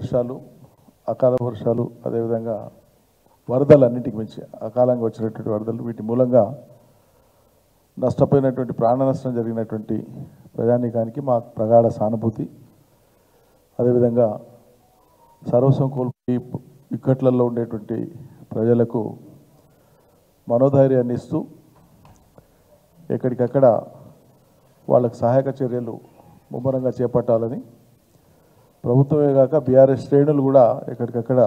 వర్షాలు, అకాల వర్షాలు, అదేవిధంగా వరదలు, అన్నింటికి మించి అకాలంగా వచ్చినటువంటి వరదలు, వీటి మూలంగా నష్టపోయినటువంటి ప్రాణ నష్టం జరిగినటువంటి ప్రజానీకానికి మా ప్రగాఢ సానుభూతి. అదేవిధంగా సర్వస్వం కోల్పోయి ఇక్కట్లలో ఉండేటువంటి ప్రజలకు మనోధైర్యాన్ని ఇస్తూ ఎక్కడికక్కడ వాళ్ళకు సహాయక చర్యలు ముమ్మరంగా చేపట్టాలని ప్రభుత్వమే కాక బీఆర్ఎస్ శ్రేణులు కూడా ఎక్కడికక్కడ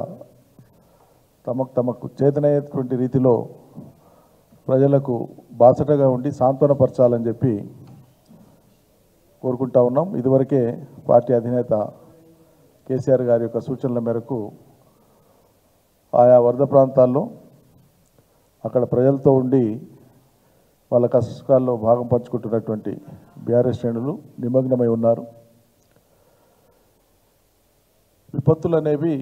తమకు చేతనయ్యేటువంటి రీతిలో ప్రజలకు బాసటగా ఉండి సాంత్వనపరచాలని చెప్పి కోరుకుంటా ఉన్నాం. ఇదివరకే పార్టీ అధినేత కేసీఆర్ గారి యొక్క సూచనల మేరకు ఆయా వరద ప్రాంతాల్లో అక్కడ ప్రజలతో ఉండి వాళ్ళ కష్టాల్లో భాగం పంచుకుంటున్నటువంటి బీఆర్ఎస్ శ్రేణులు నిమగ్నమై ఉన్నారు. విపత్తులు అనేవి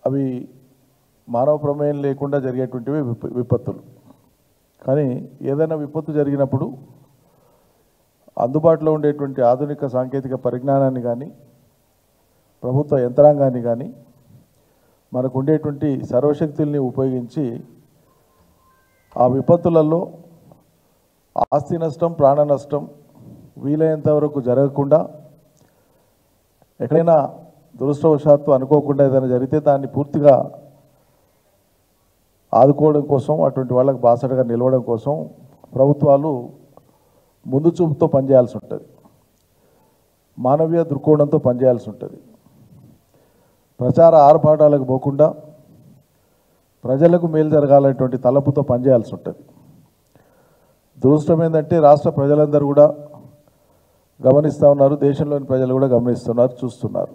అవి మానవ ప్రమేయం లేకుండా జరిగేటువంటివి విపత్తులు. కానీ ఏదైనా విపత్తు జరిగినప్పుడు అందుబాటులో ఉండేటువంటి ఆధునిక సాంకేతిక పరిజ్ఞానాన్ని కానీ ప్రభుత్వ యంత్రాంగాన్ని కానీ మనకు ఉండేటువంటి సర్వశక్తుల్ని ఉపయోగించి ఆ విపత్తులలో ఆస్తి నష్టం, ప్రాణ నష్టం వీలైనంత వరకు జరగకుండా, ఎక్కడైనా దురదృష్టవశాత్తు అనుకోకుండా ఏదైనా జరిగితే దాన్ని పూర్తిగా ఆదుకోవడం కోసం, అటువంటి వాళ్ళకు బాసటగా నిలవడం కోసం ప్రభుత్వాలు ముందు చూపుతో పనిచేయాల్సి ఉంటుంది, మానవీయ దృక్కోణంతో పనిచేయాల్సి ఉంటుంది. ప్రచార ఆర్భాటాలకు పోకుండా ప్రజలకు మేలు జరగాలనేటువంటి తలపుతో పనిచేయాల్సి ఉంటుంది. దురదృష్టం ఏంటంటే రాష్ట్ర ప్రజలందరూ కూడా గమనిస్తూ ఉన్నారు, దేశంలోని ప్రజలు కూడా గమనిస్తున్నారు, చూస్తున్నారు.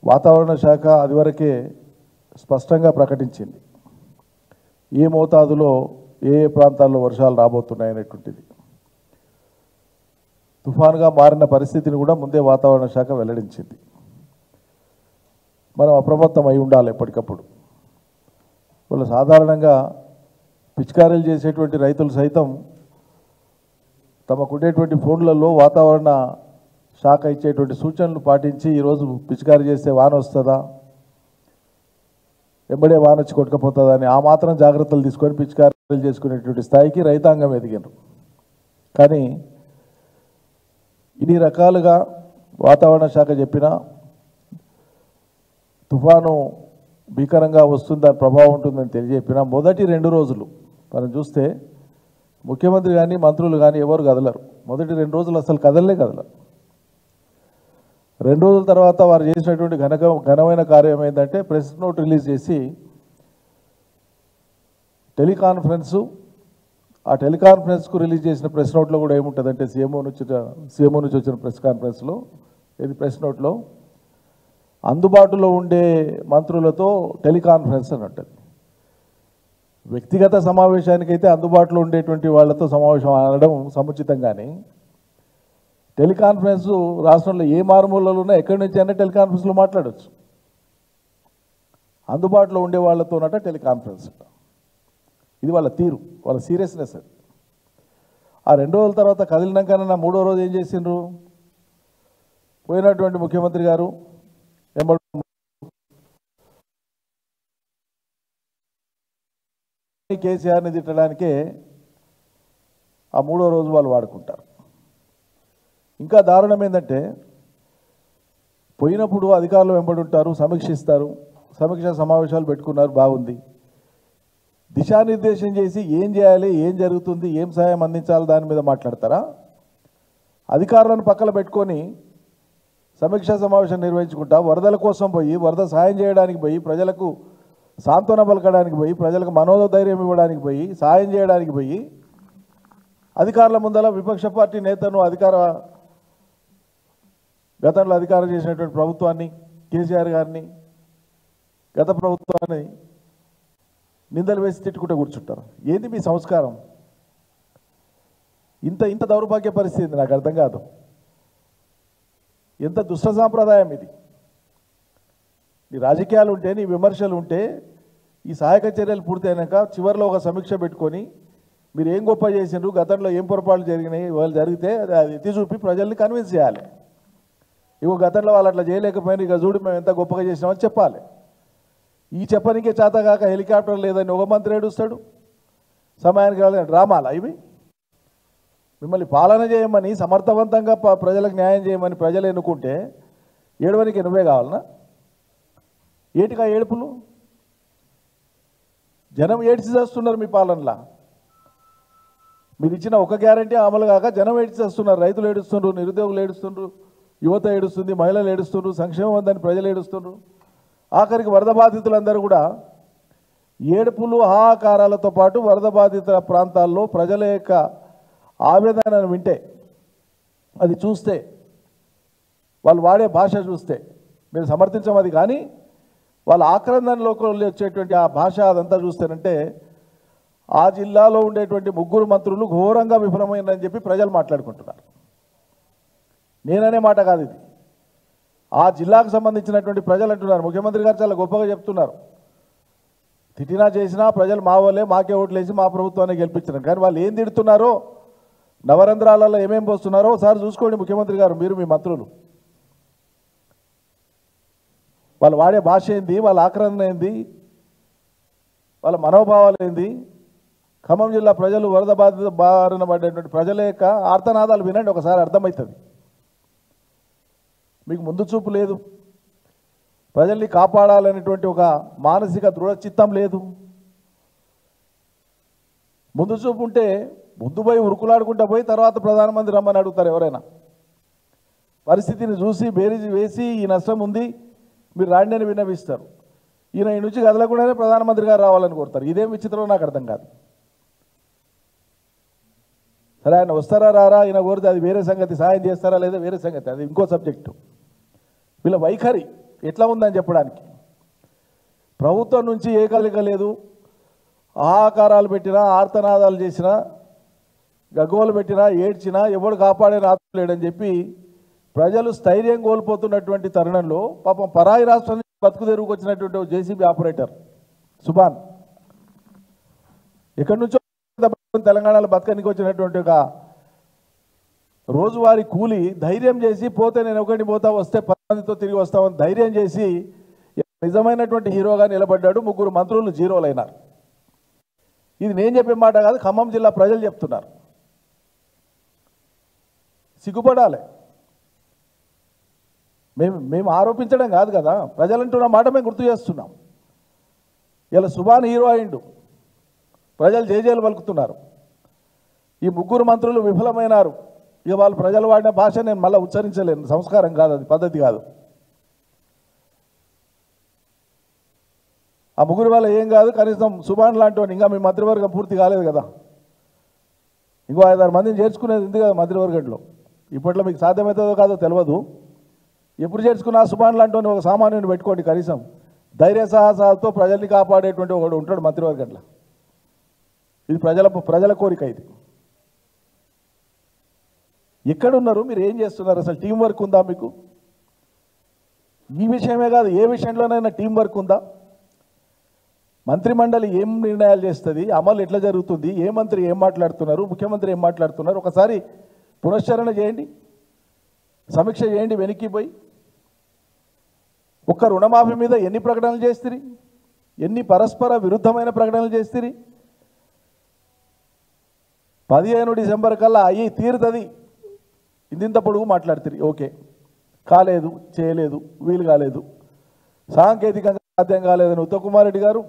వాతావరణ శాఖ అదివరకే స్పష్టంగా ప్రకటించింది ఏ మోతాదులో ఏ ప్రాంతాల్లో వర్షాలు రాబోతున్నాయనేటువంటిది. తుఫానుగా మారిన పరిస్థితిని కూడా ముందే వాతావరణ శాఖ వెల్లడించింది. మనం అప్రమత్తం అయి ఉండాలి ఎప్పటికప్పుడు. వాళ్ళు సాధారణంగా పిచికారీలు చేసేటువంటి రైతులు సైతం తమకు ఉండేటువంటి ఫోన్లలో వాతావరణ శాఖ ఇచ్చేటువంటి సూచనలు పాటించి ఈరోజు పిచికారీ చేస్తే వాన వస్తుందా, ఎంబడే వాన వచ్చి కొట్టుకపోతుందా అని ఆ మాత్రం జాగ్రత్తలు తీసుకొని పిచికారీలు చేసుకునేటువంటి స్థాయికి రైతాంగం ఎదిగారు. కానీ ఇన్ని రకాలుగా వాతావరణ శాఖ చెప్పినా తుఫాను భీకరంగా వస్తుంది, దాని ప్రభావం ఉంటుందని తెలియజెప్పినా మొదటి 2 రోజులు మనం చూస్తే ముఖ్యమంత్రి కానీ మంత్రులు కానీ ఎవరు కదలరు. మొదటి 2 రోజులు అసలు కదలరు. 2 రోజుల తర్వాత వారు చేసినటువంటి ఘనమైన కార్యం ఏంటంటే ప్రెస్ నోట్ రిలీజ్ చేసి టెలికాన్ఫరెన్సు, ఆ టెలికాన్ఫరెన్స్కు రిలీజ్ చేసిన ప్రెస్ నోట్లో కూడా ఏముంటుందంటే సీఎంఓ నుంచి వచ్చిన ప్రెస్ నోట్లో అందుబాటులో ఉండే మంత్రులతో టెలికాన్ఫరెన్స్ అని ఉంటుంది. వ్యక్తిగత సమావేశానికైతే అందుబాటులో ఉండేటువంటి వాళ్ళతో సమావేశం అనడం సముచితం. కానీ టెలికాన్ఫరెన్స్ రాష్ట్రంలో ఏ మారుమూలలో ఉన్నా ఎక్కడి నుంచి అయినా టెలికాన్ఫరెన్స్లో మాట్లాడవచ్చు. అందుబాటులో ఉండే వాళ్ళతోనట టెలికాన్ఫరెన్స్. ఇది వాళ్ళ తీరు, వాళ్ళ సీరియస్నెస్. అది ఆ 2 రోజుల తర్వాత కదిలినాకన్నా 3వ రోజు ఏం చేసిండ్రు, పోయినటువంటి ముఖ్యమంత్రి గారు కేసీఆర్ని తిట్టడానికే ఆ 3వ రోజు వాళ్ళు వాడుకుంటారు. ఇంకా దారుణం ఏంటంటే పోయినప్పుడు అధికారులు వెంబడి ఉంటారు, సమీక్షిస్తారు, సమీక్ష సమావేశాలు పెట్టుకున్నారు, బాగుంది. దిశానిర్దేశం చేసి ఏం చేయాలి, ఏం జరుగుతుంది, ఏం సహాయం అందించాలి దాని మీద మాట్లాడతారా? అధికారులను పక్కన పెట్టుకొని సమీక్షా సమావేశం నిర్వహించుకుంటా వరదల కోసం పోయి, వరద సహాయం చేయడానికి పోయి, ప్రజలకు సాంత్వన పలకడానికి పోయి, ప్రజలకు మనోధైర్యం ఇవ్వడానికి పోయి, సహాయం చేయడానికి పోయి, అధికారుల ముందల విపక్ష పార్టీ నేతను గతంలో అధికారం చేసినటువంటి ప్రభుత్వాన్ని, కేసీఆర్ గారిని, గత ప్రభుత్వాన్ని నిందలు వేసి తిట్టుకుంటూ కూర్చుంటారు. ఏంది మీ సంస్కారం? ఇంత దౌర్భాగ్య పరిస్థితి నాకు అర్థం కాదు. ఎంత దుష్ట సాంప్రదాయం ఇది. నీ రాజకీయాలు ఉంటే, నీ విమర్శలు ఉంటే, ఈ సహాయక చర్యలు పూర్తయినాక చివరిలో ఒక సమీక్ష పెట్టుకొని మీరు ఏం గొప్ప చేసిండ్రు, గతంలో ఏం పొరపాట్లు జరిగినాయి, వాళ్ళు జరిగితే అది ఎత్తి చూపి ప్రజల్ని కన్విన్స్ చేయాలి. ఇగో గతంలో వాళ్ళు అట్లా చేయలేకపోయినా ఇక చూడు మేము ఎంత గొప్పగా చేసినామని చెప్పాలి. ఈ చెప్పనికే చేతగాక హెలికాప్టర్ లేదని ఒక మంత్రి ఏడుస్తాడు, సమయానికి రాలేదని డ్రామాలా ఇవి? మిమ్మల్ని పాలన చేయమని సమర్థవంతంగా ప్రజలకు న్యాయం చేయమని ప్రజలు ఎన్నుకుంటే ఏడవనికి నువ్వే కావాలనా? ఏటికా ఏడుపులు? జనం ఏడ్చి చేస్తున్నారు మీ పాలనలా. మీరు ఇచ్చిన ఒక గ్యారంటీ అమలు కాక జనం ఏడ్చి చేస్తున్నారు. రైతులు ఏడుస్తుండ్రు, నిరుద్యోగులు ఏడుస్తుండ్రు, యువత ఏడుస్తుంది, మహిళలు ఏడుస్తుండ్రు, సంక్షేమం ఉందని ప్రజలు ఏడుస్తుండ్రు. ఆఖరికి వరద బాధితులందరూ కూడా ఏడుపులు హాహాకారాలతో పాటు వరద బాధిత ప్రాంతాల్లో ప్రజల యొక్క ఆవేదనను వింటే, అది చూస్తే, వాళ్ళు వాడే భాష చూస్తే మీరు సమర్థించమది. కానీ వాళ్ళ ఆక్రందనలోకి వచ్చేటువంటి ఆ భాష అదంతా చూస్తేనంటే ఆ జిల్లాలో ఉండేటువంటి 3 మంత్రులు ఘోరంగా విఫలమైందని చెప్పి ప్రజలు మాట్లాడుకుంటున్నారు. నేననే మాట కాదు ఇది, ఆ జిల్లాకు సంబంధించినటువంటి ప్రజలు అంటున్నారు. ముఖ్యమంత్రి గారు చాలా గొప్పగా చెప్తున్నారు, తిట్టినా చేసినా ప్రజలు మా వాళ్ళే, మాకే ఓట్లేసి మా ప్రభుత్వాన్ని గెలిపించినారు. కానీ వాళ్ళు ఏం తిడుతున్నారో, నవరంధ్రాలలో ఏమేం పోస్తున్నారో ఒకసారి చూసుకోండి ముఖ్యమంత్రి గారు, మీరు మీ మంత్రులు. వాళ్ళు వాడే భాష ఏంది, వాళ్ళ ఆక్రందన ఏంది, వాళ్ళ మనోభావాలు ఏంది. ఖమ్మం జిల్లా ప్రజలు వరద బాధిత బారిన పడేటువంటి ప్రజల యొక్క ఆర్తనాదాలు వినండి, ఒకసారి అర్థమవుతుంది. మీకు ముందు చూపు లేదు, ప్రజల్ని కాపాడాలనేటువంటి ఒక మానసిక దృఢచిత్తం లేదు. ముందు చూపు ఉంటే ముందు పోయి ఉరుకులాడుకుంటూ పోయి తర్వాత ప్రధానమంత్రి రమ్మని అడుగుతారు ఎవరైనా. పరిస్థితిని చూసి బేరీజు వేసి ఈ నష్టం ఉంది మీరు రాండి అని విన్నవిస్తారు. ఈయన ఈ నుంచి కదలకుండానే ప్రధానమంత్రి గారు రావాలని కోరుతారు. ఇదేం విచిత్రం నాకు అర్థం కాదు. సరే ఆయన వస్తారా రారా, ఆయన కోరితే అది వేరే సంగతి, సాయం చేస్తారా లేదా వేరే సంగతి, అది ఇంకో సబ్జెక్టు. వీళ్ళ వైఖరి ఎట్లా ఉందని చెప్పడానికి ప్రభుత్వం నుంచి ఏ కదలిక లేదు. ఆహాకారాలు పెట్టినా, ఆర్తనాదాలు చేసినా, గగ్గోలు పెట్టినా, ఏడ్చినా ఎవడు కాపాడే రాత్రి లేడని చెప్పి ప్రజలు స్థైర్యం కోల్పోతున్నటువంటి తరుణంలో పాపం పరాయి రాష్ట్రం నుంచి బతుకు తెరువుకు వచ్చినటువంటి జేసీబీ ఆపరేటర్ సుభాన్ ఎక్కడి నుంచో తెలంగాణలో బతకనికి వచ్చినటువంటి ఒక రోజువారీ కూలి ధైర్యం చేసి పోతే నేను ఒకటి పోతా, వస్తే 10 మందితో తిరిగి వస్తామని ధైర్యం చేసి నిజమైనటువంటి హీరోగా నిలబడ్డాడు. 3 మంత్రులు జీరోలైనారు. ఇది నేను చెప్పే మాట కాదు, ఖమ్మం జిల్లా ప్రజలు చెప్తున్నారు. సిగ్గుపడాలి. మేము ఆరోపించడం కాదు కదా, ప్రజలంటున్న మాట మేము గుర్తు చేస్తున్నాం. ఇలా సుభాన్ హీరో అయిండు, ప్రజలు జేజేలు పలుకుతున్నారు. ఈ 3 మంత్రులు విఫలమైనారు. ఇక వాళ్ళు ప్రజలు వాడిన భాష నేను మళ్ళీ ఉచ్చరించలేను, సంస్కారం కాదు, అది పద్ధతి కాదు. ఆ 3 వల్ల ఏం కాదు, కనీసం సుభాన్ లాంటి వాడిని, ఇంకా మీ మంత్రివర్గం పూర్తి కాలేదు కదా, ఇంకో 5-6 మందిని చేర్చుకునేది ఉంది కదా మంత్రివర్గంలో. ఇప్పట్లో మీకు సాధ్యమవుతుందో కాదో తెలియదు. ఎప్పుడు చేర్చుకున్నా సుభాన్ లాంటి ఒక సామాన్యుని పెట్టుకోండి, కనీసం ధైర్య సాహసాలతో ప్రజల్ని కాపాడేటువంటి ఒకడు ఉంటాడు మంత్రివర్గంలో. ఇది ప్రజల కోరిక. ఇది ఎక్కడున్నారు, మీరు ఏం చేస్తున్నారు, అసలు టీం వర్క్ ఉందా మీకు? ఈ విషయమే కాదు, ఏ విషయంలోనైనా టీం వర్క్ ఉందా? మంత్రిమండలి ఏం నిర్ణయాలు చేస్తుంది, అమలు ఎట్లా జరుగుతుంది, ఏ మంత్రి ఏం మాట్లాడుతున్నారు, ముఖ్యమంత్రి ఏం మాట్లాడుతున్నారు, ఒకసారి పునశ్చరణ చేయండి, సమీక్ష చేయండి. వెనక్కి పోయి ఒక్క రుణమాఫీ మీద ఎన్ని ప్రకటనలు చేస్తుంది, ఎన్ని పరస్పర విరుద్ధమైన ప్రకటనలు చేస్తుంది. 15 డిసెంబర్ కల్లా అయ్యి తీరుతుంది, ఇంత పొడుగు మాట్లాడుతుంది. ఓకే, కాలేదు, చేయలేదు, వీలు కాలేదు, సాంకేతికంగా సాధ్యం కాలేదని ఉత్తమ్ కుమార్ రెడ్డి గారు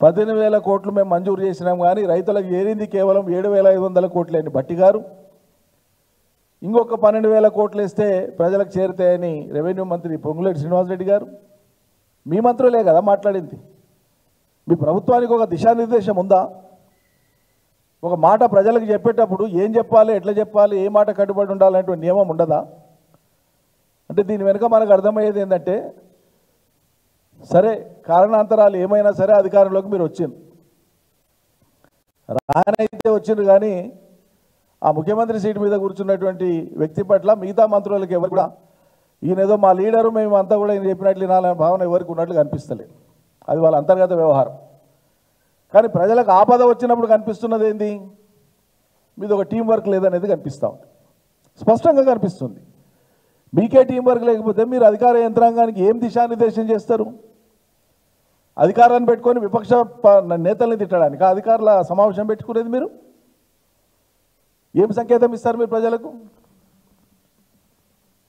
18,000 కోట్లు మేము మంజూరు చేసినాం, కానీ రైతులకు చేరింది కేవలం 7,500 కోట్లని బట్టి గారు ఇంకొక 12,000 కోట్లు ఇస్తే ప్రజలకు చేరుతాయని రెవెన్యూ మంత్రి పొంగులేటి శ్రీనివాసరెడ్డి గారు, మీ మంత్రులే కదా మాట్లాడింది. మీ ప్రభుత్వానికి ఒక దిశానిర్దేశం ఉందా? ఒక మాట ప్రజలకు చెప్పేటప్పుడు ఏం చెప్పాలి, ఎట్లా చెప్పాలి, ఏ మాట కట్టుబడి ఉండాలనేటువంటి నియమం ఉండదా? అంటే దీని వెనుక మనకు అర్థమయ్యేది ఏంటంటే, సరే కారణాంతరాలు ఏమైనా సరే అధికారంలోకి మీరు వచ్చింది, రానైతే వచ్చిండ్రు, కానీ ఆ ముఖ్యమంత్రి సీటు మీద కూర్చున్నటువంటి వ్యక్తి పట్ల మిగతా మంత్రులకు ఎవరు కూడా ఈయనేదో మా లీడరు మేము అంతా కూడా ఈయన చెప్పినట్లు వినాలనే భావన ఎవరికి ఉన్నట్లు కనిపిస్తలేదు. అది వాళ్ళ అంతర్గత వ్యవహారం. కానీ ప్రజలకు ఆపద వచ్చినప్పుడు కనిపిస్తున్నది ఏంది? మీది ఒక టీం వర్క్ లేదనేది కనిపిస్తూ ఉంది, స్పష్టంగా కనిపిస్తుంది. మీకే టీం వర్క్ లేకపోతే మీరు అధికార యంత్రాంగానికి ఏం దిశానిర్దేశం చేస్తారు? అధికారాన్ని పెట్టుకొని విపక్ష నేతల్ని తిట్టడానికి అధికారుల సమావేశం పెట్టుకునేది మీరు ఏం సంకేతం ఇస్తారు? మీరు ప్రజలకు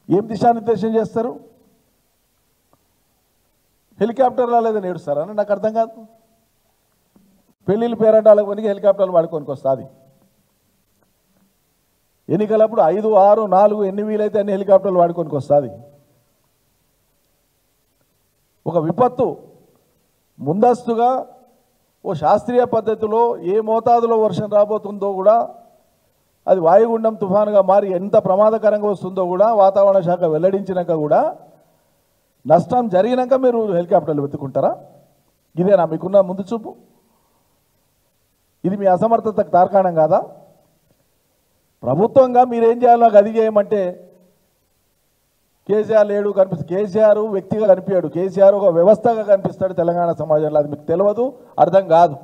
ఏం దిశానిర్దేశం చేస్తారు? హెలికాప్టర్లా లేదని ఏడుస్తారని నాకు అర్థం కాదు. పెళ్ళిళ్ళు పేరంటాలకు కొనికి హెలికాప్టర్లు వాడుకోనికి వస్తుంది. ఎన్నికలప్పుడు 5, 6, 4 ఎన్ని వీలైతే అన్ని హెలికాప్టర్లు వాడుకోనికి వస్తుంది. ఒక విపత్తు ముందస్తుగా ఓ శాస్త్రీయ పద్ధతిలో ఏ మోతాదులో వర్షం రాబోతుందో కూడా, అది వాయుగుండం తుఫానుగా మారి ఎంత ప్రమాదకరంగా వస్తుందో కూడా వాతావరణ శాఖ వెల్లడించినాక కూడా నష్టం జరిగినాక మీరు హెలికాప్టర్లు వెతుకుంటారా? ఇదేనా మీకున్న ముందు చూపు? ఇది మీ అసమర్థతకు తార్కాణం కాదా? ప్రభుత్వంగా మీరేం చేయాలో నాకు అది చేయమంటే కేసీఆర్ లేడు కనిపిస్తుంది. కేసీఆర్ వ్యక్తిగా కనిపించాడు, కేసీఆర్ ఒక వ్యవస్థగా కనిపిస్తాడు తెలంగాణ సమాజంలో. అది మీకు తెలియదు, అర్థం కాదు.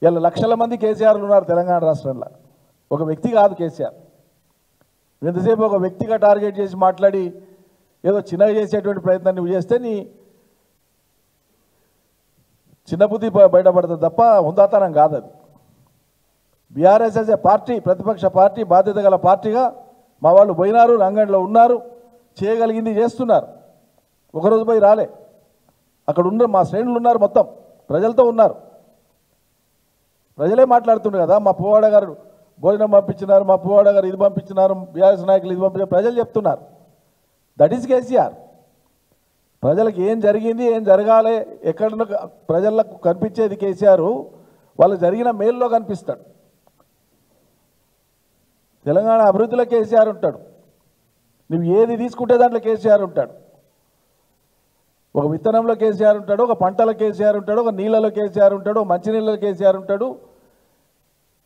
ఇలా లక్షల మంది కేసీఆర్లు ఉన్నారు తెలంగాణ రాష్ట్రంలో, ఒక వ్యక్తి కాదు కేసీఆర్. ఎంతసేపు ఒక వ్యక్తిగా టార్గెట్ చేసి మాట్లాడి ఏదో చిన్నగా చేసేటువంటి ప్రయత్నాన్ని నువ్వు చేస్తే నీ చిన్న బుద్ధి బయటపడుతుంది తప్ప హుందాతనం కాదు అది. బీఆర్ఎస్ యాజ్ ఏ పార్టీ, ప్రతిపక్ష పార్టీ, బాధ్యత గల పార్టీగా మా వాళ్ళు పోయినారు, రంగంలో ఉన్నారు, చేయగలిగింది చేస్తున్నారు. ఒకరోజు పోయి రాలే, అక్కడ ఉన్న మా శ్రేణులు ఉన్నారు, మొత్తం ప్రజలతో ఉన్నారు. ప్రజలే మాట్లాడుతుండ్రు కదా, మా పువ్వాడ గారు భోజనం పంపించినారు, మా పువ్వాడ గారు ఇది పంపించినారు, బీఆర్ఎస్ నాయకులు ఇది పంపించారు, ప్రజలు చెప్తున్నారు. That is KCR. ప్రజలకు ఏం జరిగింది, ఏం జరగాలి, ఎక్కడ ప్రజలకు కనిపించేది కేసీఆర్. వాళ్ళు జరిగిన మేల్లో కనిపిస్తాడు. తెలంగాణ అభివృద్ధిలో కేసీఆర్ ఉంటాడు. నువ్వు ఏది తీసుకుంటే దాంట్లో కేసీఆర్ ఉంటాడు. ఒక విత్తనంలో కేసీఆర్ ఉంటాడు, ఒక పంటల కేసీఆర్ ఉంటాడు, ఒక నీళ్ళలో కేసీఆర్ ఉంటాడు, ఒక మంచినీళ్ళలో కేసీఆర్ ఉంటాడు.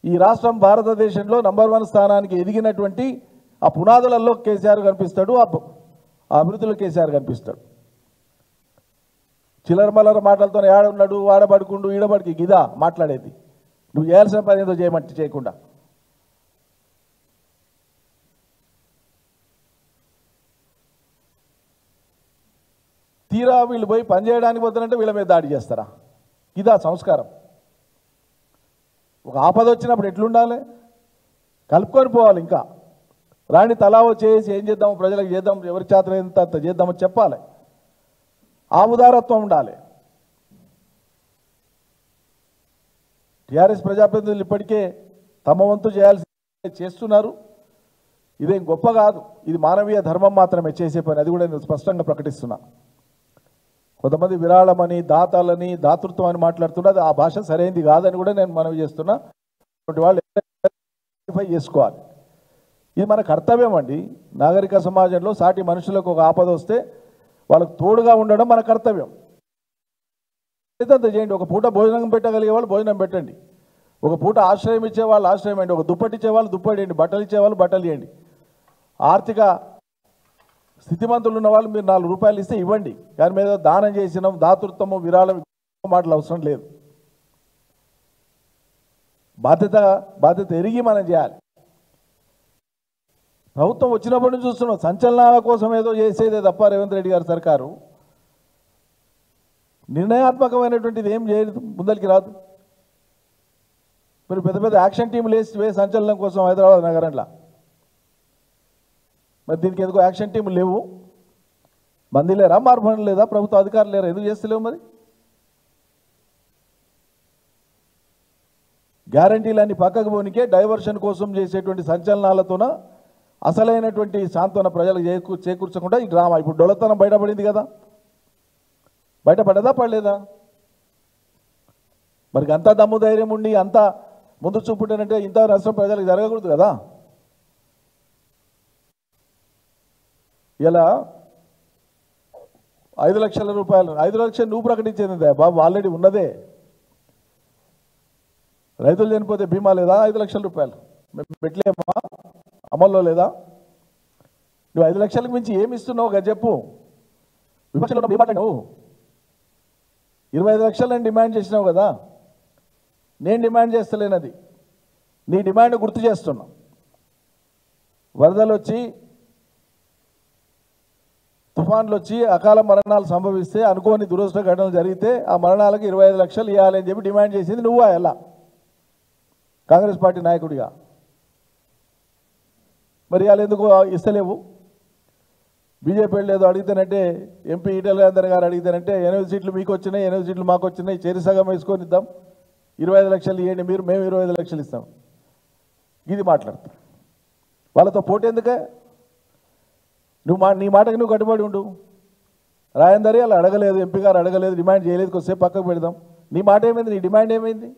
ఈ రాష్ట్రం భారతదేశంలో నంబర్ 1 స్థానానికి ఎదిగినటువంటి ఆ పునాదులలో కేసీఆర్ కనిపిస్తాడు, ఆ అభివృద్ధిలో కేసీఆర్ కనిపిస్తాడు. చిల్లర మల్లర మాటలతో ఏడున్నాడు, ఆడబడుకుండు, ఈడబడికి గిదా మాట్లాడేది. నువ్వు చేయాల్సిన పని ఏదో చేయమంటే చేయకుండా. తీరా వీళ్ళు పోయి పనిచేయడానికి పోతారంటే వీళ్ళ మీద దాడి చేస్తారా? ఇదా సంస్కారం? ఒక ఆపద వచ్చినప్పుడు ఎట్లుండాలి? కలుపుకొని పోవాలి. ఇంకా రాణి తలావో చేసి ఏం చేద్దాము, ప్రజలకు చేద్దాం, ఎవరి చేత ఎంత చేద్దామని చెప్పాలి. ఆ ఉదారత్వం ఉండాలి. టీఆర్ఎస్ ప్రజాప్రతినిధులు ఇప్పటికే తమ వంతు చేయాల్సి చేస్తున్నారు. ఇదేం గొప్ప కాదు, ఇది మానవీయ ధర్మం మాత్రమే చేసే పని. అది కూడా నేను స్పష్టంగా ప్రకటిస్తున్నా. కొంతమంది విరాళమని, దాతాలని, దాతృత్వం అని మాట్లాడుతున్నది ఆ భాష సరైనది కాదని కూడా నేను మనవి చేస్తున్నా. వాళ్ళు వెరిఫై చేసుకోవాలి. ఇది మన కర్తవ్యం అండి. నాగరిక సమాజంలో సాటి మనుషులకు ఒక ఆపద వస్తే వాళ్ళకు తోడుగా ఉండడం మన కర్తవ్యం. అంత చేయండి. ఒక పూట భోజనం పెట్టగలిగే వాళ్ళు భోజనం పెట్టండి, ఒక పూట ఆశ్రయం ఇచ్చేవాళ్ళు ఆశ్రయం ఇవ్వండి, ఒక దుప్పటి ఇచ్చేవాళ్ళు దుప్పటి ఇవ్వండి, బట్టలు ఇచ్చేవాళ్ళు బట్టలు ఇవ్వండి. ఆర్థిక స్థితిమంతులు ఉన్న వాళ్ళు మీరు 4 రూపాయలు ఇస్తే ఇవ్వండి. దాని మీద దానం చేసినాం, దాతృత్వము, విరాళం మాటలు అవసరం లేదు. బాధ్యత ఎరిగి మనం చేయాలి. ప్రభుత్వం వచ్చినప్పటి నుంచి చూస్తున్నాం, సంచలనాల కోసం ఏదో చేసేదే తప్ప రేవంత్ రెడ్డి గారి సర్కారు నిర్ణయాత్మకమైనటువంటిది ఏం చేయదు, ముందరికి రాదు. మరి పెద్ద పెద్ద యాక్షన్ టీములు వేసి సంచలనం కోసం హైదరాబాద్ నగరంలో, మరి దీనికి ఎందుకు యాక్షన్ టీములు లేవు? మంది లేరా, మార్పడం లేదా, ప్రభుత్వ అధికారులు లేరా, ఎందుకు చేస్తలేవు? మరి గ్యారంటీలన్నీ పక్కకు పోనికే డైవర్షన్ కోసం చేసేటువంటి సంచలనాలతోన అసలైనటువంటి సాంత్వన ప్రజలకు చేకూర్చకుండా ఈ డ్రామా. ఇప్పుడు డొలతనం బయటపడింది కదా, బయటపడదా పడలేదా? మరి అంత దమ్ము ధైర్యం ఉండి అంత ముందు చూపుంటేనంటే ఇంత నష్టం ప్రజలకు జరగకూడదు కదా. ఇలా 5 లక్షల రూపాయలు, 5 లక్షలు నువ్వు ప్రకటించేది బాబు, ఆల్రెడీ ఉన్నదే. రైతులు చనిపోతే బీమా లేదా? 5 లక్షల రూపాయలు పెట్టలేమా? అమల్లో లేదా? నువ్వు 5 లక్షలకు మించి ఏమి ఇస్తున్నావు కదా చెప్పు. విపక్షంలో నువ్వు 25 లక్షలని డిమాండ్ చేసినావు కదా, నేను డిమాండ్ చేస్తలేనది, నీ డిమాండ్ గుర్తు చేస్తున్నా. వరదలు వచ్చి తుఫాన్లు వచ్చి అకాల మరణాలు సంభవిస్తే, అనుకోని దురదృష్ట ఘటనలు జరిగితే ఆ మరణాలకు 25 లక్షలు ఇవ్వాలని చెప్పి డిమాండ్ చేసింది నువ్వు. ఎలా కాంగ్రెస్ పార్టీ నాయకుడిగా మరి వాళ్ళు ఎందుకు ఇస్తలేవు? బీజేపీ వాళ్ళు ఏదో అడిగితేనంటే, ఎంపీ ఈటెల రాజేందర్ గారు అడిగితేనంటే 8 సీట్లు మీకు వచ్చినాయి, 8 సీట్లు మాకు వచ్చినాయి, చేరి సగం వేసుకొని ఇద్దాం, 25 లక్షలు ఇవ్వండి మీరు, మేము 25 లక్షలు ఇస్తాం. ఇది మాట్లాడతాం. వాళ్ళతో పోటీ ఎందుకే? నీ మాటకి నువ్వు కట్టుబడి ఉండు. రాజేందర్ అలా అడగలేదు, ఎంపీ గారు అడగలేదు, డిమాండ్ చేయలేదు, కొద్దిసేపు పక్కకు పెడదాం. నీ మాట ఏమైంది? నీ డిమాండ్ ఏమైంది?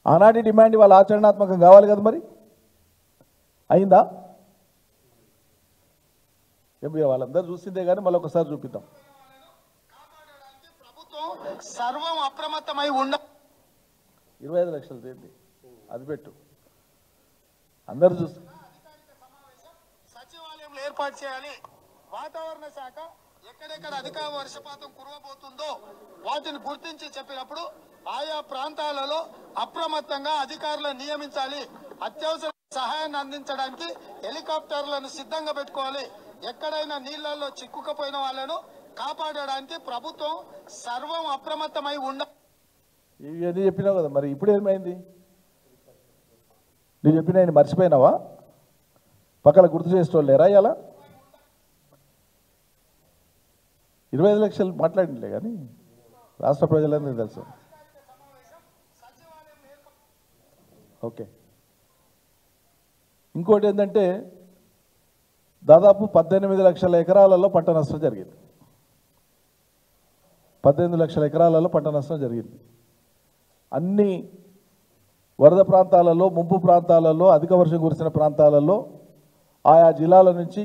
ఆనాటి డిమాండ్ వాళ్ళ ఆచరణాత్మకం కావాలి కదా, మరి అయిందా? వాళ్ళందరూ చూసిందే కానీ మళ్ళీ ఒకసారి చూపిద్దాం. ప్రభుత్వం సర్వం అప్రమత్తమై ఉండ 25 లక్షలు తేంది అది పెట్టు, అందరు చూసి సచివాలయంలో ఏర్పాటు చేయాలి. వాతావరణ శాఖ ఎక్కడెక్కడ అధిక వర్షపాతం కురవబోతుందో వాటిని గుర్తించి చెప్పినప్పుడు ఆయా ప్రాంతాలలో అప్రమత్తంగా అధికారులను నియమించాలి. అత్యవసర సహాయాన్ని అందించడానికి హెలికాప్టర్లను సిద్ధంగా పెట్టుకోవాలి. ఎక్కడైనా నీళ్లలో చిక్కుకుపోయిన వాళ్ళను కాపాడడానికి ప్రభుత్వం సర్వం అప్రమత్తమై ఇవన్నీ చెప్పినావు కదా, మరి ఇప్పుడు ఏమైంది? నేను చెప్పిన మర్చిపోయినావా? పక్కన గుర్తు చేసేవాళ్ళేరా? ఇలా 25 లక్షలు మాట్లాడిందిలే కానీ రాష్ట్ర ప్రజలందరికీ తెలుసు. ఓకే, ఇంకోటి ఏంటంటే దాదాపు 18 లక్షల ఎకరాలలో పంట నష్టం జరిగింది. 18 లక్షల ఎకరాలలో పంట నష్టం జరిగింది. అన్ని వరద ప్రాంతాలలో, ముంపు ప్రాంతాలలో, అధిక వర్షం కురిసిన ప్రాంతాలలో ఆయా జిల్లాల నుంచి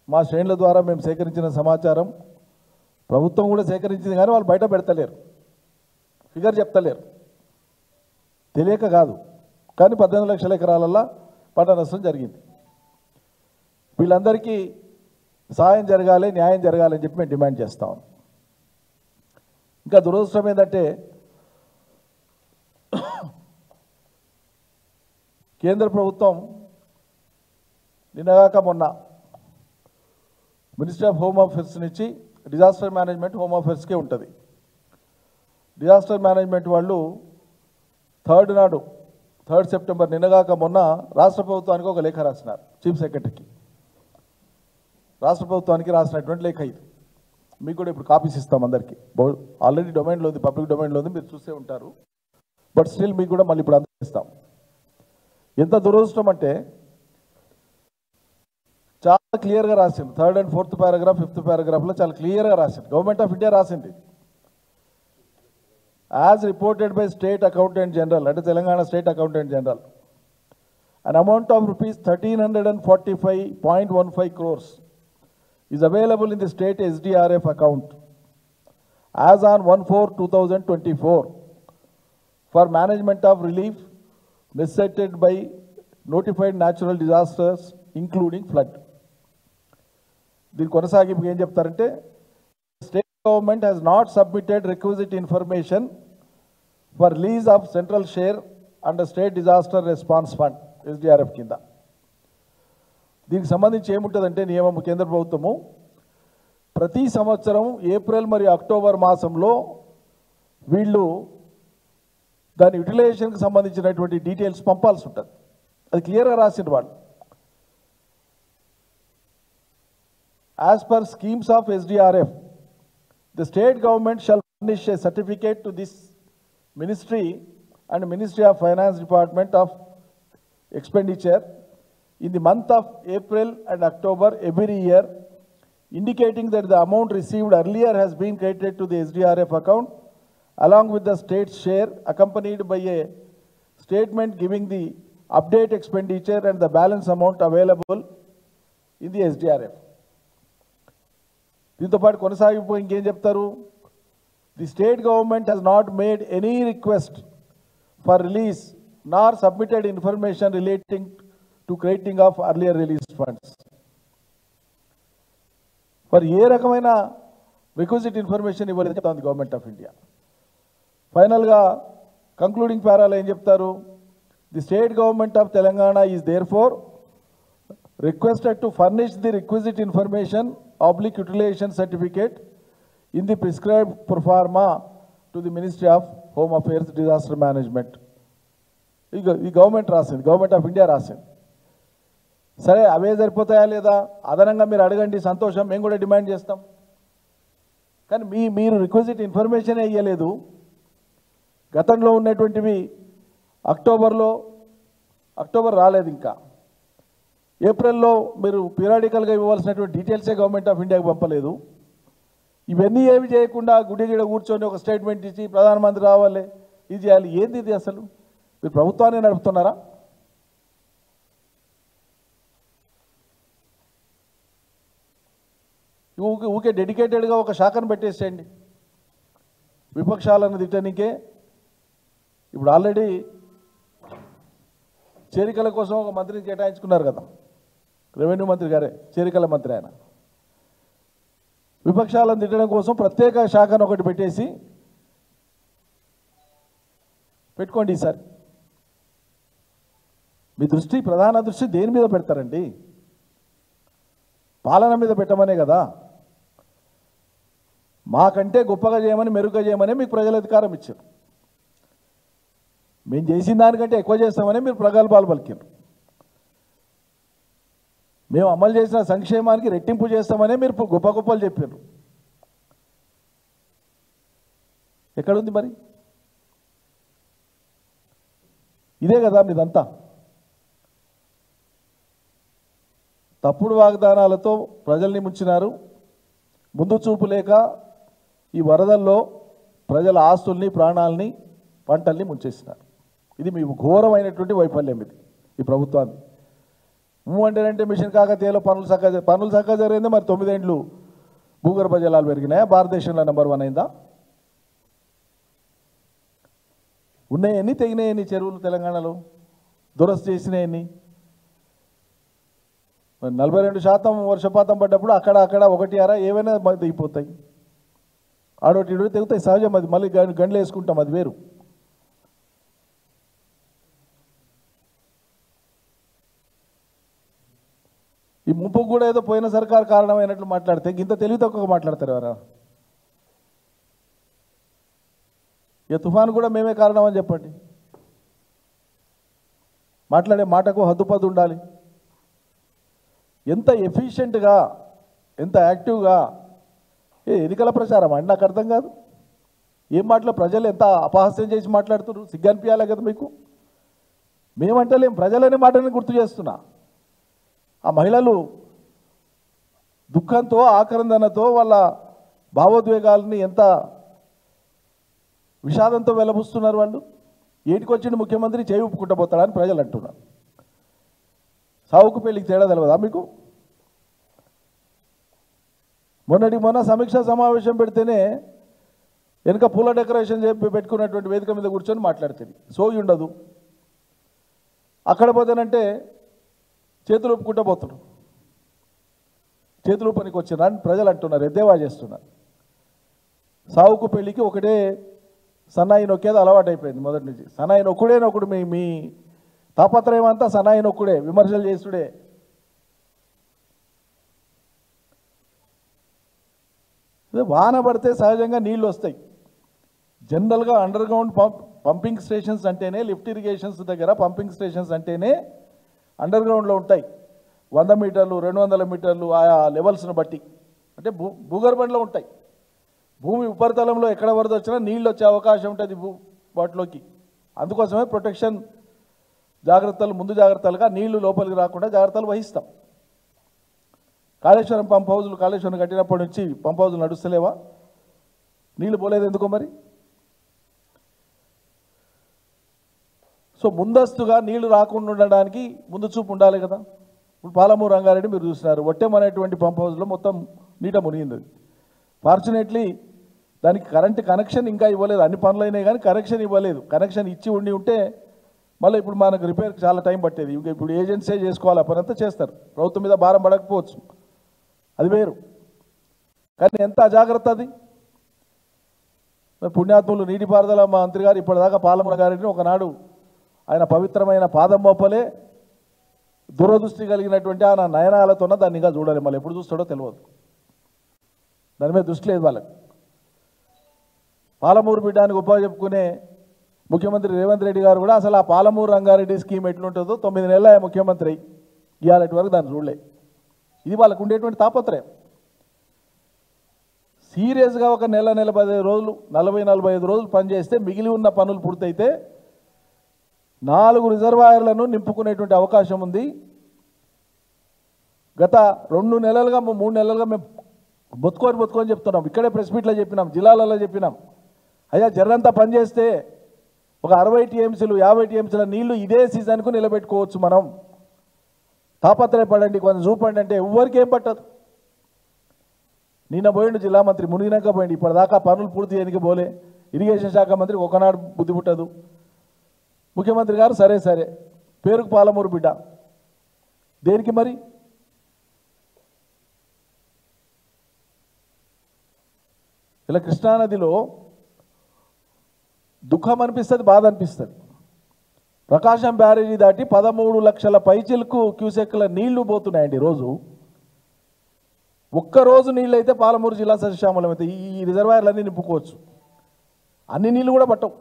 మా శ్రేణుల ద్వారా మేము సేకరించిన సమాచారం, ప్రభుత్వం కూడా సేకరించింది కానీ వాళ్ళు బయట పెడతలేరు, ఫిగర్ చెప్తలేరు, తెలియక కాదు. కానీ 18 లక్షల ఎకరాలలో పంట నష్టం జరిగింది. వీళ్ళందరికీ సహాయం జరగాలి, న్యాయం జరగాలని చెప్పి మేము డిమాండ్ చేస్తాం. ఇంకా దురదృష్టం ఏంటంటే కేంద్ర ప్రభుత్వం నిన్నగాక మొన్న మినిస్ట్రీ ఆఫ్ హోమ్ అఫేర్స్ నుంచి డిజాస్టర్ మేనేజ్మెంట్ హోమ్ అఫేర్స్కే ఉంటుంది. డిజాస్టర్ మేనేజ్మెంట్ వాళ్ళు 3 సెప్టెంబర్ నిన్నగాక మొన్న రాష్ట్ర ప్రభుత్వానికి ఒక లేఖ రాసినారు. చీఫ్ సెక్రటరీకి, రాష్ట్ర ప్రభుత్వానికి రాసినటువంటి లేఖ ఇది. మీకు కూడా ఇప్పుడు కాపీస్ ఇస్తాం అందరికీ. ఆల్రెడీ డొమైన్లో ఉంది, పబ్లిక్ డొమైన్లో ఉంది, మీరు చూసే ఉంటారు. బట్ స్టిల్ మీకు కూడా మళ్ళీ ఇప్పుడు అందరిస్తాం. ఎంత దురదృష్టం అంటే చాలా క్లియర్గా రాసింది. 3rd and 4th paragraph, 5th paragraphలో చాలా క్లియర్గా రాసింది. గవర్నమెంట్ ఆఫ్ ఇండియా రాసింది. As reported by state accountant general, అంటే Telangana state accountant general, an amount of rupees 1345.15 crores is available in the state SDRF account as on 1/4/2024 for management of relief necessitated by notified natural disasters including flood. దీని కొనసాగింపు ఏం చెప్తారంటే, state government has not submitted requisite information for release of central share under state disaster response fund SDRF కింద. దీనికి సంబంధించి ఏముంటుందంటే నియమం, కేంద్ర ప్రభుత్వము ప్రతి సంవత్సరం ఏప్రిల్ మరియు అక్టోబర్ మాసంలో వీళ్ళు దాని యూటిలైజేషన్కి సంబంధించినటువంటి డీటెయిల్స్ పంపాల్సి ఉంటుంది. అది క్లియర్గా రాసిండు వాళ్ళు. As per schemes of SDRF, the state government shall furnish a certificate to this ministry and Ministry of Finance Department of expenditure in the month of April and October every year, indicating that the amount received earlier has been credited to the SDRF account along with the state's share, accompanied by a statement giving the update expenditure and the balance amount available in the SDRF. దీంతో పాటు కొనసాగిపోయి ఇంకేం చెప్తారు? The state government has not made any request for release nor submitted information relating to crediting of earlier release funds. మరి ఏ రకమైన requisite information ఇవ్వలేదు చెప్తాంది గవర్నమెంట్ ఆఫ్ ఇండియా. ఫైనల్గా కంక్లూడింగ్ ప్యారాలో ఏం చెప్తారు? The state government of Telangana is therefore requested to furnish the requisite information oblique utilization certificate in the prescribed pro forma to the Ministry of Home Affairs Disaster Management. ఈ government రాసింది, government of India రాసింది. సరే అవే సరిపోతాయా లేదా అదనంగా మీరు అడగండి, సంతోషం, మేము కూడా డిమాండ్ చేస్తాం. కానీ మీరు రిక్వజిట్ ఇన్ఫర్మేషన్ ఇవ్వలేదు. గతంలో ఉన్నటువంటివి అక్టోబర్ రాలేదు, ఇంకా ఏప్రిల్లో మీరు పీరియాడికల్గా ఇవ్వాల్సినటువంటి డీటెయిల్సే గవర్నమెంట్ ఆఫ్ ఇండియాకి పంపలేదు. ఇవన్నీ ఏమి చేయకుండా గుడిగిడ కూర్చొని ఒక స్టేట్మెంట్ ఇచ్చి ప్రధానమంత్రి రావాలి, ఇది చేయాలి. ఏంది ఇది? అసలు మీరు ప్రభుత్వాన్ని నడుపుతున్నారా? ఊకే డెడికేటెడ్గా ఒక శాఖను పెట్టేసేయండి విపక్షాలను తిట్టనికే. ఇప్పుడు ఆల్రెడీ చేరికల కోసం ఒక మంత్రిని కేటాయించుకున్నారు కదా, రెవెన్యూ మంత్రి గారే చేరికల మంత్రి. ఆయన విపక్షాలను తిట్టడం కోసం ప్రత్యేక శాఖను ఒకటి పెట్టుకోండి. ఈసారి మీ ప్రధాన దృష్టి దేని మీద పెడతారండి? పాలన మీద పెట్టమనే కదా. మాకంటే గొప్పగా చేయమని, మెరుగ్గా చేయమని మీకు ప్రజల అధికారం ఇచ్చారు. మేము చేసిన దానికంటే ఎక్కువ చేస్తామని మీరు ప్రగల్భాలు పలికారు. మేము అమలు చేసిన సంక్షేమానికి రెట్టింపు చేస్తామని మీరు గొప్పలు చెప్పారు. ఎక్కడుంది మరి? ఇదే కదా మీదంతా. తప్పుడు వాగ్దానాలతో ప్రజల్ని ముంచినారు. ముందు చూపు లేక ఈ వరదల్లో ప్రజల ఆస్తుల్ని, ప్రాణాలని, పంటల్ని ముంచేసినారు. ఇది మీ ఘోరమైనటువంటి వైఫల్యం. ఈ ప్రభుత్వాన్ని అంటే మిషన్ కాకతీయలో పనులు చక్కగా జరిగింది. మరి 9 ఏళ్ళు భూగర్భ జలాలు పెరిగినాయా? భారతదేశంలో నెంబర్ 1 అయిందా? ఉన్నాయన్ని, తెగినాయన్ని చెరువులు తెలంగాణలో దురస్తి చేసినాయన్ని. 42% వర్షపాతం పడ్డప్పుడు అక్కడ 1 అర ఏవైనా దిగిపోతాయి, ఆడోటి ఇడోటి తెగుతాయి, సహజం. అది మళ్ళీ గండ్లు వేసుకుంటాం, అది వేరు. ఈ ముంపుకు కూడా ఏదో పోయిన సర్కారు కారణమైనట్లు మాట్లాడితే ఇంత తెలివి తక్కువ మాట్లాడతారు ఎవరా? ఈ తుఫాను కూడా మేమే కారణం అని చెప్పండి. మాట్లాడే మాటకు హద్దుపద్దు ఉండాలి. ఎంత ఎఫిషియెంట్గా, ఎంత యాక్టివ్గా ఎన్నికల ప్రచారం అండి, నాకు అర్థం కాదు. ఏం మాటలు ప్రజలు ఎంత అపహాస్యం చేసి మాట్లాడుతున్నారు, సిగ్గనిపించాలి కదా మీకు. మేమంటలేం, ప్రజలనే మాటని గుర్తు చేస్తున్నా. ఆ మహిళలు దుఃఖంతో, ఆక్రందనతో, వాళ్ళ భావోద్వేగాలని ఎంత విషాదంతో వెలబుస్తున్నారు వాళ్ళు. ఏటికొచ్చిండు ముఖ్యమంత్రి చేయి ఊపుకుంటపోతాడని ప్రజలు అంటున్నారు. సావుకు పెళ్లికి తేడా తెలియదా మీకు? మొన్న సమీక్షా సమావేశం పెడితేనే వెనుక పూల డెకరేషన్ పెట్టుకున్నటువంటి వేదిక మీద కూర్చొని మాట్లాడుతుంది. సోయి ఉండదు. అక్కడ పోతేనంటే చేతులు ఊపుకుంటూ పోతున్నారు. చేతులు పనికి వచ్చిన ప్రజలు అంటున్నారు, ఎద్దేవా చేస్తున్నారు. సావుకు పెళ్లికి ఒకటే సన్నాయి నొక్కేది అలవాటు అయిపోయింది మొదటి నుంచి. సన్నాయి నొక్కుడు మీ తాపత్రయం అంతా సన్నాయి నొక్కుడే, విమర్శలు చేసుడే. వాన పడితే సహజంగా నీళ్ళు వస్తాయి. జనరల్గా అండర్ గ్రౌండ్ పంపింగ్ స్టేషన్స్ అంటేనే, లిఫ్ట్ ఇరిగేషన్స్ దగ్గర పంపింగ్ స్టేషన్స్ అంటేనే అండర్ గ్రౌండ్లో ఉంటాయి. 100 మీటర్లు, 200 మీటర్లు, ఆయా లెవెల్స్ను బట్టి. అంటే భూగర్భంలో ఉంటాయి. భూమి ఉపరితలంలో ఎక్కడ వరద వచ్చినా నీళ్ళు వచ్చే అవకాశం ఉంటుంది వాటిలోకి. అందుకోసమే ప్రొటెక్షన్ జాగ్రత్తలు, ముందు జాగ్రత్తలుగా నీళ్లు లోపలికి రాకుండా జాగ్రత్తలు వహిస్తాం. కాళేశ్వరం పంప్ హౌజులు, కాళేశ్వరం కట్టినప్పటి నుంచి పంప్ హౌజులు నడుస్తలేవా? నీళ్లు పోలేదు ఎందుకో మరి? సో ముందస్తుగా నీళ్లు రాకుండా ఉండడానికి ముందు చూపు ఉండాలి కదా. ఇప్పుడు పాలమూరు రంగారెడ్డి మీరు చూస్తున్నారు, ఒట్టెం అనేటువంటి పంప్ హౌస్లో మొత్తం నీట మునిగింది. ఫార్చునేట్లీ దానికి కరెంటు కనెక్షన్ ఇంకా ఇవ్వలేదు. అన్ని పనులు అయినాయి కానీ కనెక్షన్ ఇవ్వలేదు. కనెక్షన్ ఇచ్చి ఉంటే మళ్ళీ ఇప్పుడు మనకు రిపేర్కి చాలా టైం పట్టేది. ఇప్పుడు ఏజెన్సీ చేసుకోవాలి, పనంతా చేస్తారు. ప్రభుత్వం మీద భారం పడకపోవచ్చు, అది వేరు. కానీ ఎంత అజాగ్రత్త అది. పుణ్యాత్ములు నీటిపారుదల మంత్రి గారు ఇప్పటిదాకా పాలమూరు గారిని ఒకనాడు ఆయన పవిత్రమైన పాదం మోపలే, దూరదృష్టి కలిగినటువంటి ఆయన నయనాలతోన దాన్ని ఇంకా చూడాలి, మళ్ళీ ఎప్పుడు చూస్తాడో తెలియదు, దాని మీద దృష్టి లేదు వాళ్ళకి. పాలమూరు బిడ్డానికి ఉప చెప్పుకునే ముఖ్యమంత్రి రేవంత్ రెడ్డి గారు కూడా అసలు ఆ పాలమూరు రంగారెడ్డి స్కీమ్ ఎట్లుంటుందో 9 నెలల ముఖ్యమంత్రి ఇవాళ వరకు దాన్ని చూడలే. ఇది వాళ్ళకు ఉండేటువంటి తాపత్రయం. సీరియస్గా ఒక నెల 15 రోజులు 40-45 రోజులు పనిచేస్తే మిగిలి ఉన్న పనులు పూర్తయితే 4 రిజర్వాయర్లను నింపుకునేటువంటి అవకాశం ఉంది. గత 2 నెలలుగా 3 నెలలుగా మేము బొత్తుకొని చెప్తున్నాం, ఇక్కడే ప్రెస్ మీట్లో చెప్పినాం, జిల్లాలలో చెప్పినాం, అయ్యా జర్రంతా పనిచేస్తే ఒక 60 టీఎంసీలు 50 టీఎంసీల నీళ్లు ఇదే సీజన్కు నిలబెట్టుకోవచ్చు, మనం తాపత్రయపడండి, కొంచెం చూపండి అంటే ఎవరికి ఏం పట్టదు. నిన్న పోయిండు జిల్లా మంత్రి, మునిగినాక పోయిండు, ఇప్పటిదాకా పనులు పూర్తి చేయడానికి పోలే. ఇరిగేషన్ శాఖ మంత్రి ఒకనాడు బుద్ధి పుట్టదు. ముఖ్యమంత్రి గారు సరే సరే పేరుకు పాలమూరు బిడ్డ, దేనికి మరి? ఇలా కృష్ణానదిలో దుఃఖం అనిపిస్తుంది, బాధ అనిపిస్తుంది. ప్రకాశం బ్యారేజీ దాటి 13 లక్షల పైచిలకు క్యూసెక్ల నీళ్లు పోతున్నాయండి రోజు. ఒక్కరోజు నీళ్ళు అయితే పాలమూరు జిల్లా సస్యశ్యామలం అయితే ఈ రిజర్వాయర్లన్నీ నింపుకోవచ్చు. అన్ని నీళ్ళు కూడా పట్టవు,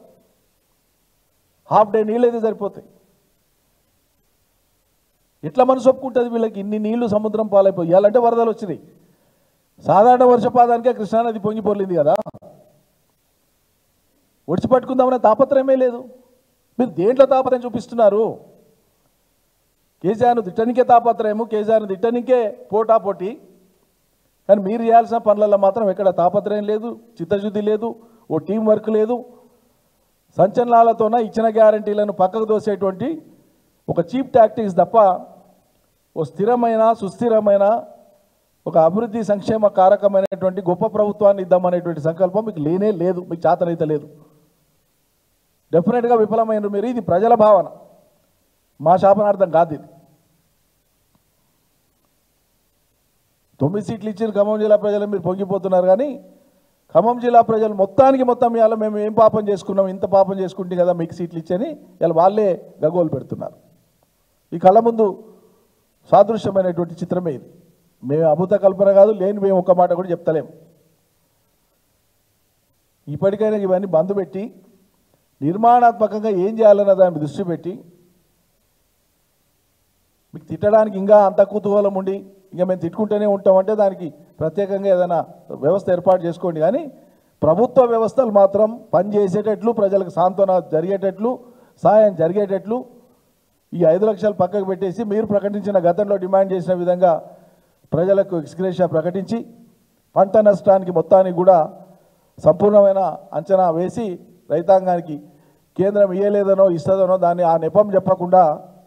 హాఫ్ డే నీళ్ళు అయితే సరిపోతాయి. ఎట్లా మనసు ఒప్పుకుంటుంది వీళ్ళకి? ఇన్ని నీళ్లు సముద్రం పాలైపోయి ఇవ్వాలంటే వరదలు వచ్చినాయి. సాధారణ వర్షపాతానికే కృష్ణానది పొంగి పొర్లింది కదా, ఒడిచిపట్టుకుందామనే తాపత్రయమే లేదు. మీరు దేంట్లో తాపత్రయం చూపిస్తున్నారు? కేసీఆర్ను తిట్టనికే తాపత్రయము, కేసీఆర్ను తిట్టనికే పోటాపోటీ, కానీ మీరు చేయాల్సిన పనులలో మాత్రం ఎక్కడ తాపత్రయం లేదు, చిత్తశుద్ధి లేదు, ఓ టీం వర్క్ లేదు. సంచలనాలతోన ఇచ్చిన గ్యారంటీలను పక్కకు దోసేటువంటి ఒక చీప్ టాక్టిక్స్ తప్ప ఓ స్థిరమైన సుస్థిరమైన ఒక అభివృద్ధి సంక్షేమ కారకమైనటువంటి గొప్ప ప్రభుత్వాన్ని ఇద్దామనేటువంటి సంకల్పం మీకు లేనే లేదు, మీకు చేతనైతే లేదు. డెఫినెట్గా విఫలమైనరు మీరు. ఇది ప్రజల భావన, మా శాపనార్థం కాదు. ఇది 9 సీట్లు ఇచ్చిన ఖమ్మం జిల్లా ప్రజలు మీరు పొంగిపోతున్నారు, కానీ ఖమ్మం జిల్లా ప్రజలు మొత్తానికి మొత్తం ఇవాళ మేము ఏం పాపం చేసుకున్నాం, ఇంత పాపం చేసుకుంటే కదా మీకు సీట్లు ఇచ్చని ఇవాళ వాళ్ళే గగోలు పెడుతున్నారు. ఈ కళ్ళ ముందు సాదృశ్యమైనటువంటి చిత్రమే ఇది. మేము అభూత కల్పన కాదు, లేని మేము ఒక్క మాట కూడా చెప్తలేము. ఇప్పటికైనా ఇవన్నీ బంద్ పెట్టి నిర్మాణాత్మకంగా ఏం చేయాలన్న దాన్ని దృష్టి పెట్టి, మీకు తిట్టడానికి ఇంకా అంత కుతూహలం ఉండి ఇంకా మేము తిట్టుకుంటూనే ఉంటామంటే దానికి ప్రత్యేకంగా ఏదైనా వ్యవస్థ ఏర్పాటు చేసుకోండి. కానీ ప్రభుత్వ వ్యవస్థలు మాత్రం పనిచేసేటట్లు, ప్రజలకు సాంత్వన జరిగేటట్లు, సహాయం జరిగేటట్లు ఈ 5 లక్షలు పక్కకు పెట్టేసి మీరు ప్రకటించిన గతంలో డిమాండ్ చేసిన విధంగా ప్రజలకు ఎక్స్గ్రేషియా ప్రకటించి పంట నష్టానికి మొత్తానికి కూడా సంపూర్ణమైన అంచనా వేసి రైతాంగానికి కేంద్రం ఇయ్యలేదనో ఇస్తుందనో దాన్ని ఆ నెపం చెప్పకుండా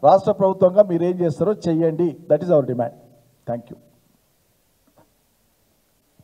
రాష్ట్ర ప్రభుత్వంగా మీరు ఏం చేస్తారో చెయ్యండి. That is our demand. Thank you.